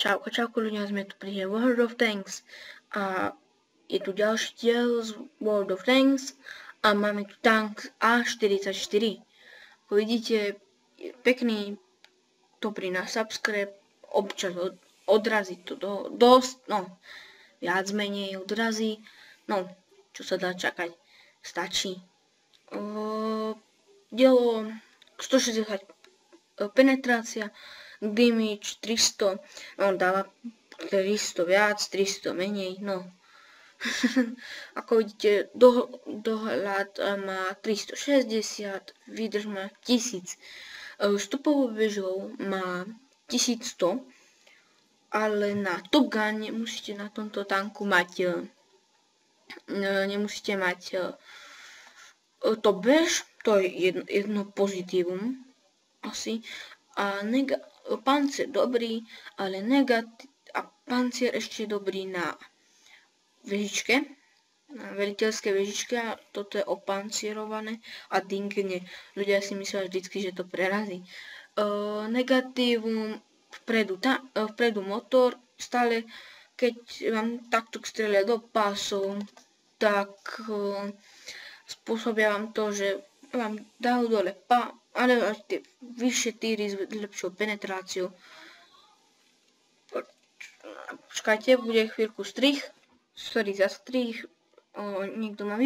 Čauko, čauko ľudia, sme tu pri World of Tanks a je tu ďalší diel z World of Tanks a máme tu tank A44. Ako vidíte, je pekný, dobrý na subscribe, občas odrazí to dosť, no, viac menej odrazí, no, čo sa dá čakať, stačí. Dielo 160 penetrácia, damage 300, no dáva 300 viac, 300 menej, no. Ako vidíte, dohľad má 360, výdrž má 1000, stopovou väžou má 1100, ale na Top Gun nemusíte na tomto tanku mať, nemusíte mať top väž, to je jedno pozitívum asi, a pancier dobrý, ale a pancier ešte dobrý na vežičke, na veliteľské vežičke, a toto je opancierované a dingne. Ľudia si myslia vždycky, že to prerazí. Negatívum, vpredu motor, stále keď vám takto strelia do pásov, tak spôsobia vám to, že vám dajú dole ale až tie vyššie týry s lepšou penetráciou. Počkajte, bude chvíľku strih. Sorry za strih. Niekto má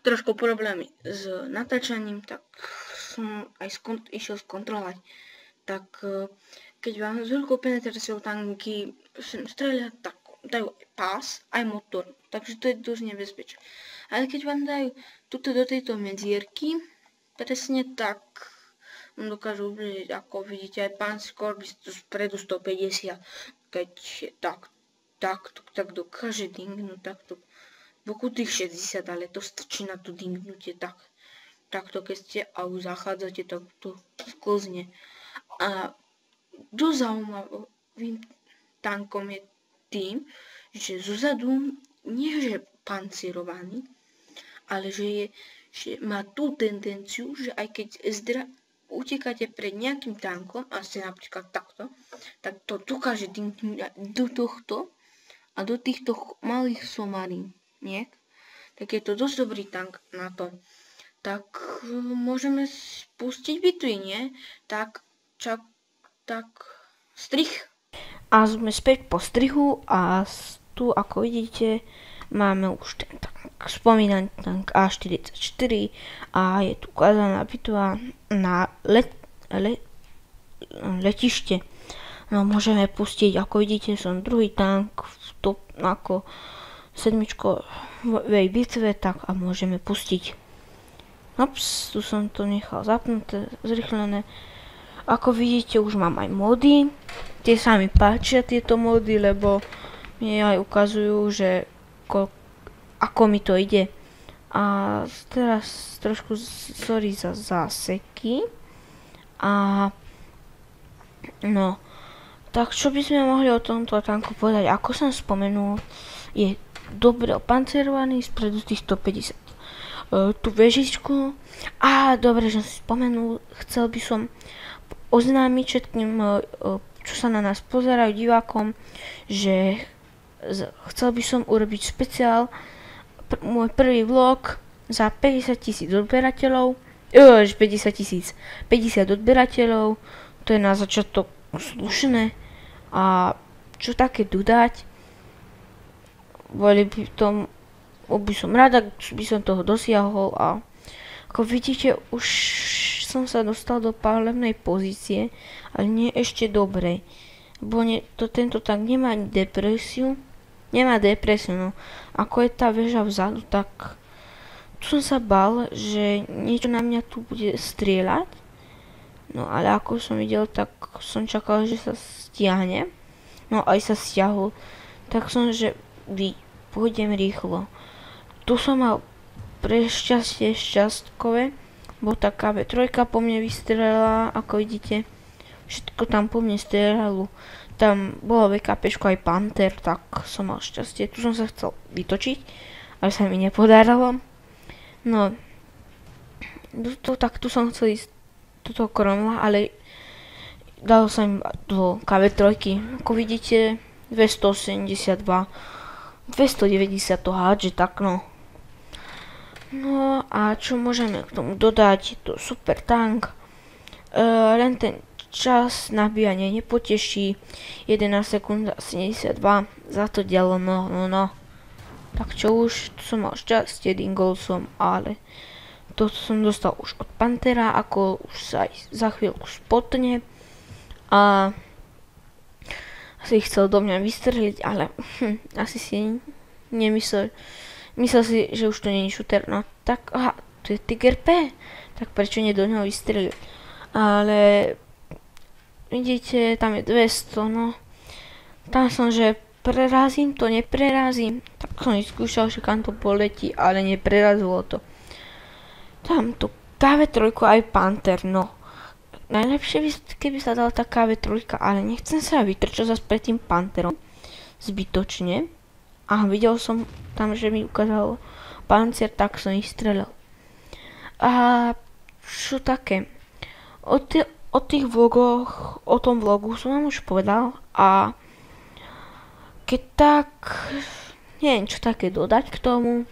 trošku problémy s natáčaním, tak som aj išiel skontrolovať. Tak keď vám s veľkou penetráciou tanky sem strelia, tak dajú aj pás, aj motor. Takže to je dosť nebezpečné. Ale keď vám dajú tuto do tejto medzierky, presne tak dokážu ubližiť, ako vidíte, aj pán Scorpio spredu 150, keď je tak dokáže dingnúť takto boku tých 60, ale to stačí na to dingnutie takto, keď ste a už zachádzate, tak to sklzne. A dosť zaujímavým tankom je tým, že zozadu nie je pancierovaný, ale že má tú tendenciu, že aj keď utekáte pred nejakým tankom a ste napríklad takto, tak to dokáže dingnúť do tohto a do týchto malých somariniek. Tak je to dosť dobrý tank na to. Tak môžeme spustiť bitvy, nie? Tak strih. A sme späť po strihu a tu, ako vidíte, máme už ten tank, spomínaný tank A44 a je tu ukázaná bitva na letište. No, môžeme pustiť, ako vidíte, som druhý tank ako sedmičkovej bitve, tak a môžeme pustiť. Ups, tu som to nechal zapnuté, zrýchlené. Ako vidíte, už mám aj mody. Tie sa mi páčia, tieto mody, lebo mi aj ukazujú, že ako mi to ide. A teraz trošku sorry za záseky. A no, tak čo by sme mohli o tomto tanku povedať? Ako som spomenul, je dobre opancierovaný, spredu tých 150 tú vežičku. A dobre, že si spomenul, chcel by som oznámiť všetkým, čo sa na nás pozerajú, divákom, že chcel by som urobiť špeciál, môj prvý vlog za 50 000 odberateľov, 50 odberateľov, to je na začiatok slušné. A čo také dodať, by som rád, ak by som toho dosiahol. A ako vidíte, už som sa dostal do palebnej pozície, ale nie ešte dobrej. Bo tento tank nemá depresiu, no. Ako je tá väža vzadu, tak tu som sa bál, že niečo na mňa tu bude strieľať. No ale ako som videl, tak som čakal, že sa stiahne. No aj sa stiahol. Tak som, že pôjdem rýchlo. Tu som mal pre šťastie šťastkové, bo tá KB3 po mne vystrelila, ako vidíte. Všetko tam po mne strieľalo. Tam bolo VKPčko aj Panther, tak som mal šťastie. Tu som sa chcel vytočiť, ale sa mi nepodarilo. No, tak tu som chcel ísť do toho kromla, ale dalo sa im do KV3, ako vidíte 282, 290 to hádže, tak no. No a čo môžeme k tomu dodať, je to super tank, len ten čas nabíjania nepoteší, 11 sekúnd 72, za to dialo no. Tak čo už, tu som mal šťastie, dingol som, ale to som dostal už od Pantera, ako už sa aj za chvíľku spotne a si chcel do mňa vystreliť, ale asi si nemyslel. Myslel si, že už to nie je shooter, no tak, aha, to je Tiger P, tak prečo nie do neho vystrelil? Ale vidíte, tam je 200, no. Tam som, že prerazím to, neprerazím, tak som skúšal, že kam to poletí, ale neprerazilo to. Tam to KV3 aj Panther, no. Najlepšie by, keby sa dala tá KV3, ale nechcem sa vytrčať zase pred tým Pantherom. Zbytočne. A videl som tam, že mi ukázalo Panzer, tak som ich strelil. A čo také? O tých vlogoch, o tom vlogu som vám už povedal a keď tak, neviem čo také dodať k tomu.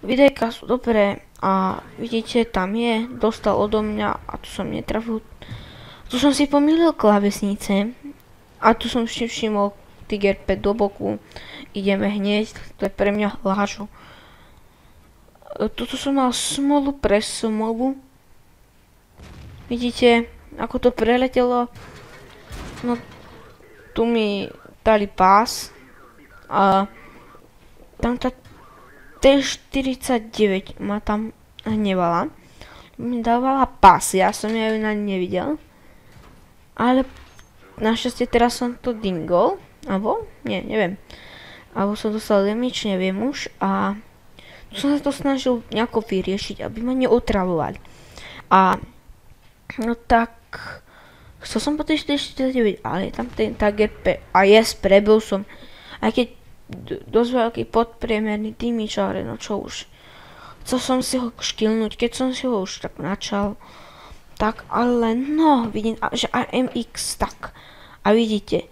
Videjka sú dobré a vidíte, tam je, dostal odo mňa a tu som netrafil. Tu som si pomýlil klávesnice a tu som si všimol Tiger 5 do boku. Ideme hneď, to je pre mňa lážo. Tuto som mal smolu pre smolu. Vidíte, ako to preletelo. No, tu mi dali pás. A tam tá T49 ma tam hnevala. Mi dávala pás, ja som ju na nevidel. Ale našťastie teraz som to dingol. Alebo? Nie, neviem. Alebo som dostal damage, neviem už. A tu som sa to snažil nejako vyriešiť, aby ma neotravovali. A no tak chcel som po tej 49, ale je tam ten Tiger P. A yes, prebil som. Aj keď dosť veľký podpriemerný damage, ale no čo už. Chcel som si ho škilnúť, keď som si ho už tak načal. Tak, ale no, vidím, že AMX, tak. A vidíte,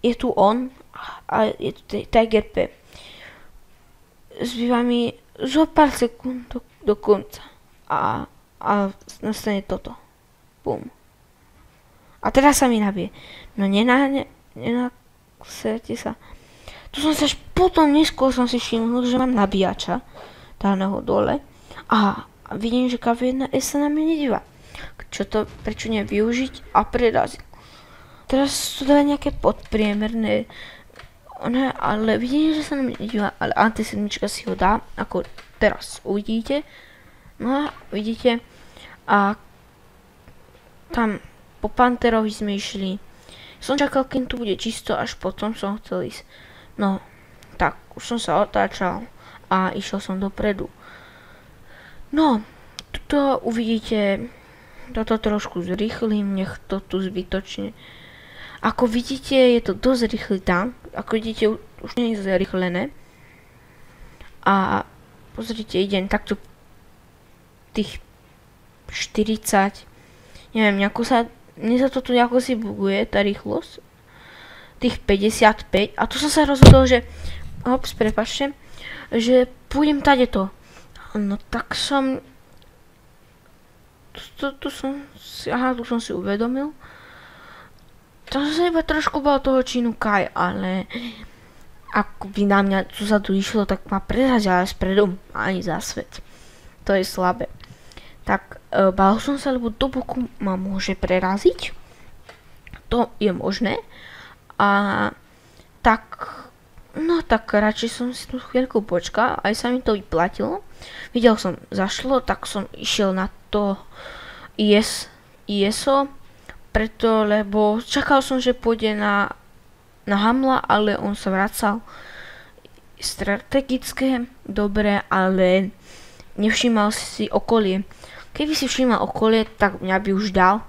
je tu on a je tu Tiger P. Zbýva mi zo pár sekúnd do konca. A nastane toto. Bum. A teraz sa mi nabije. No nenaserte sa. Tu som sa až potom neskôr som si všimol, že mám nabíjača daného dole. A vidím, že KV1S sa na mňa nedíva. Čo to, prečo nevyužiť a preraziť. Teraz sú to nejaké podpriemerné, ale vidím, že sa na mňa nedíva, ale Anti-7 si ho dá, ako teraz uvidíte. No a vidíte, a tam po Pantherovi sme išli. Som čakal, kým tu bude čisto, až potom som chcel ísť. No, tak, už som sa otáčal a išiel som dopredu. No, tuto uvidíte, toto trošku zrýchlim, nech to tu zbytočne. Ako vidíte, je to dosť rýchly tank. Ako vidíte, už nie je zrýchlené. A pozrite, idem takto tých 40. Neviem, nejako sa, mne sa to tu nejako si buguje, tá rýchlosť. Tých 55. A tu som sa rozhodol, že, ops, prepáčte, že pôjdem tadeto. No tak som, tu som si uvedomil. Tam som sa iba trošku bol toho Čínu Kai, ale ako by na mňa zozadu išlo, tak ma prerazil aj spredu, ani za svet. To je slabé. Tak bál som sa, lebo do boku ma môže preraziť. To je možné. A tak, no tak radšej som si tu chvíľku počkal, aj sa mi to vyplatilo. Videl som, zašlo, tak som išiel na to ISO. Preto, lebo čakal som, že pôjde na Hamla, ale on sa vracal. Strategické, dobre, ale nevšímal si okolie. Keby si všímal okolie, tak mňa by už dal.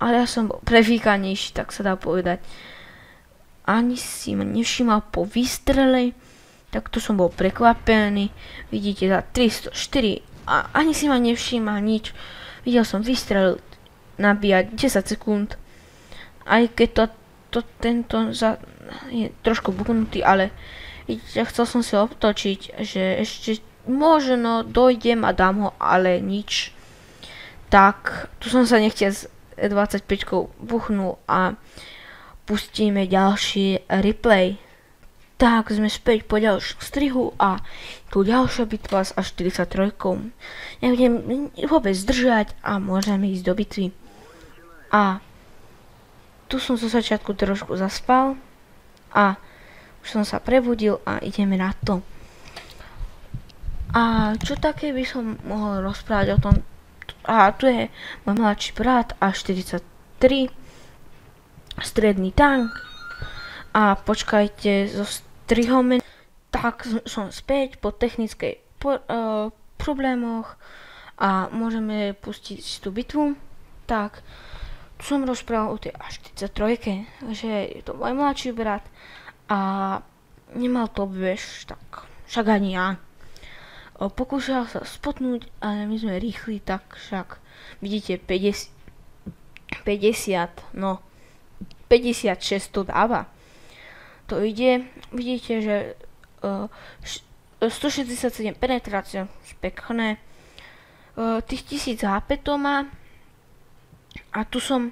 Ale ja som bol prefíkanejší, tak sa dá povedať. Ani si ma nevšímal po výstrele, tak to som bol prekvapený. Vidíte, za 304 a ani si ma nevšímal nič. Videl som vystrel nabíjať 10 sekúnd. Aj keď tento je trošku buknutý, ale vidíte, chcel som si obtočiť, že ešte možno dojdem a dám ho, ale nič. Tak, tu som sa nechtiac s 25 buchnul a pustíme ďalší replay. Tak, sme späť po ďalšom strihu a tu ďalšia bitva s A43. Nebudem vôbec zdržať a môžeme ísť do bitvy. A tu som zo začiatku trošku zaspal a už som sa prebudil a ideme na to. A čo také by som mohol rozprávať o tom? A tu je môj mladší brat A43, stredný tank. A počkajte zo strihom. Tak som späť po technickej problémoch a môžeme pustiť tú bitvu. Tak, tu som rozprával o tej A43, že je to môj mladší brat a nemal top veš, tak však ani ja. Pokúšal sa spotnúť, ale my sme rýchli, tak však vidíte 50, no 56 to dáva. To ide, vidíte, že 167 penetrácia, pekné, tých 1000 HP to má a tu som,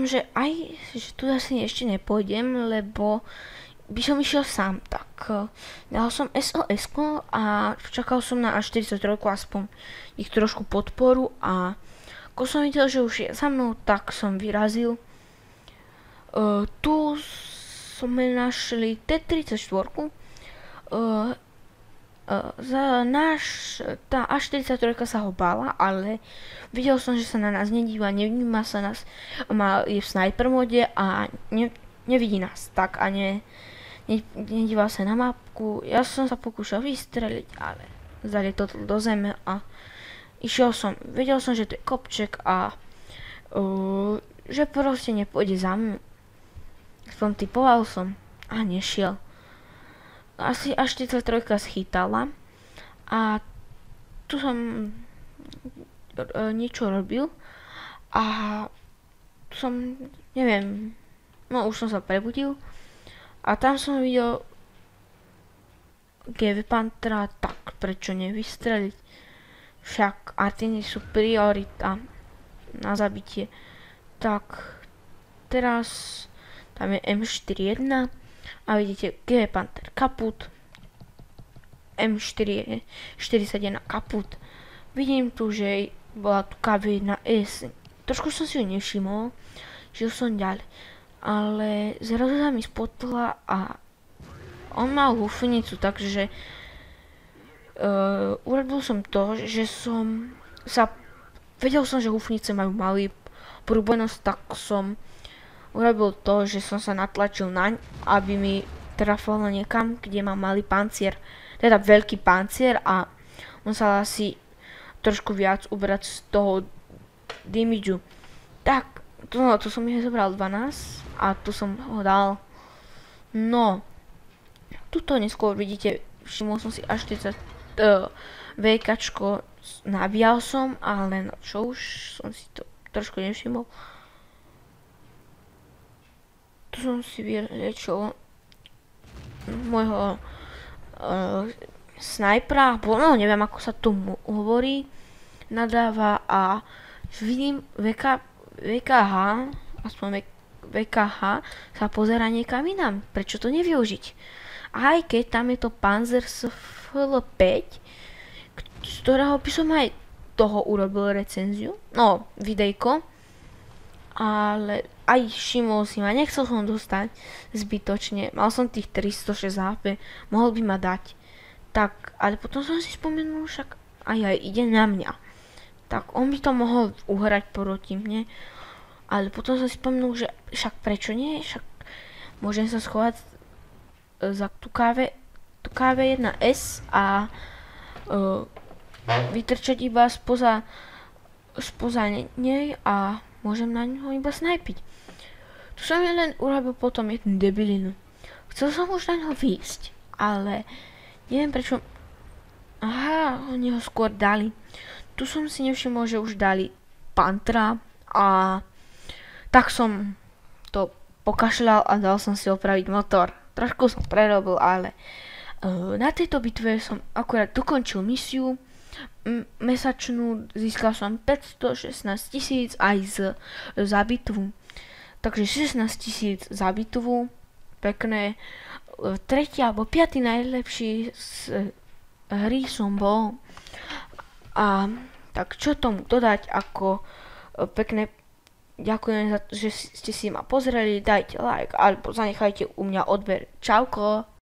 že aj, že tu asi ešte nepôjdem, lebo by som išiel sám, tak dal som SOS a čakal som na A43 aspoň ich trošku podporu a ako som videl, že už je za mnou, tak som vyrazil. Tu sme našli T-34. Tá A43 sa ho bála, ale videl som, že sa na nás nedíva, nevníma sa nás, je v sniper mode a nevidí nás, tak a nedíval sa na mapku. Ja som sa pokúšal vystreliť, ale zdali to do zeme a išiel som. Vedel som, že to je kopček a že proste nepôjde za mnou. Som typoval som a nešiel. Asi až 43 schytala a tu som niečo robil a tu som, neviem, no už som sa prebudil a tam som videl GV Panthera, tak prečo nevystreliť? Však Artiny sú priorita na zabitie. Tak teraz tam je M41 a vidíte GV Panther kaput, M4 41 kaput. Vidím tu, že bola tu KV1S. Trošku som si ju nevšimol, žil som ďalej, ale zrazu sa mi spotla a on mal húfnicu, takže urobil som to, že som sa vedel som, že húfnice majú malý prúbojnosť, tak som urobil to, že som sa natlačil naň, aby mi trafil niekam, kde má malý pancier, teda veľký pancier a on sa asi trošku viac ubrať z toho damageu. Tak, tu som ich zobral 12 a tu som ho dal. No, tuto neskôr vidíte, všimol som si až 40 VKčko, nabíjal som, ale no čo už, som si to trošku nevšimol. Tu som si vyliečil môjho snajpera, no neviem ako sa tomu hovorí, nadáva a vidím VKH, aspoň VKH sa pozerá niekam inám, prečo to nevyužiť? Aj keď tam je to Panzer SFL5, z ktorého by som aj toho urobil recenziu, no videjko, ale aj všimol si ma, nechcel som dostať zbytočne, mal som tých 306 HP, mohol by ma dať. Tak, ale potom som si spomenul, však aj ide na mňa. Tak on by to mohol uhrať proti mne, ale potom som si spomenul, že však prečo nie, však môžem sa schovať za tú KV1S a vytrčať iba spoza nej a môžem na ňo iba snajpiť. Tu som len urobil potom jednu debilinu. Chcel som už na ňo výjsť, ale neviem prečo. Aha, oni ho skôr dali. tu som si nevšimol, že už dali Pantra a tak som to pokašľal a dal som si opraviť motor. Trošku som prerobil, ale na tejto bitve som akurát dokončil misiu mesačnú, získal som 516 000 aj za bitvu. Takže 16 000 za bitvu, pekné. Tretí alebo piatý najlepší z hry som bol. A tak čo tomu dodať, ako pekné. Ďakujem za to, že ste si ma pozreli, dajte like alebo zanechajte u mňa odber. Čauko.